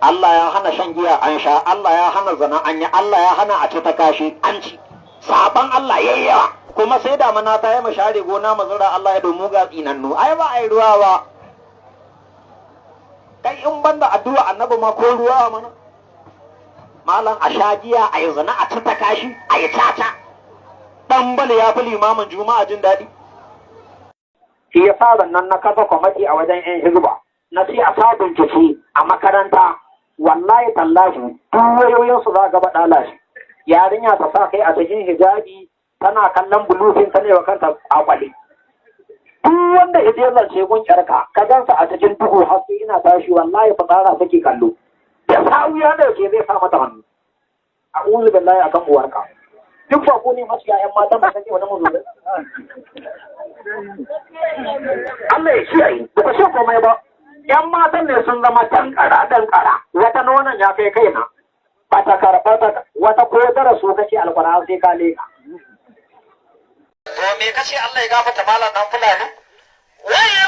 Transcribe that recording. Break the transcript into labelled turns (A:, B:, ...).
A: Allah ya hana shan giya an sha, Allah ya hana zina an yi, Allah ya hana a ci ta kashi an ci. Saban Allah ya yi yawa. Kuma sai damana ta yi mashare gona mazura Allah ya domin ga tsinannu. Ai ba a yi ruwa ba. Kai in banda addu'a annabi ma ko ruwa mana. Malam a sha giya a yi zina a ci ta kashi a yi caca. Dan bale ya fi limamin juma'a jin daɗi. Shi ya sa nan na kafa kwamati a wajen 'yan hizba. Na ce a sa bincike a makaranta. Wallahi tallahi duk wayoyinsu za ga baɗala shi. Yarinya ta sa kai a cikin hijabi tana kallon bulufin ta ne wa kanta a kwale. Duk wanda ya je zance gun yarka ka gansa a cikin duhu haske ina tashi wallahi fitsara take kallo. Da sa'uya da ke zai sa mata hannu. A ƙulu billahi akan uwarka. Duk ba ku ne masu yayan mata ba take wani mazo. Allah ya kiyaye ba ku ce komai ba. ‘Yan matan ne sun zama dankara, wata nonon ya kai kaina, ba ta karɓa wata ko tara su kace alƙur'an sai ka leka. To me kace Allah ya gafata malam dan fulani? Waye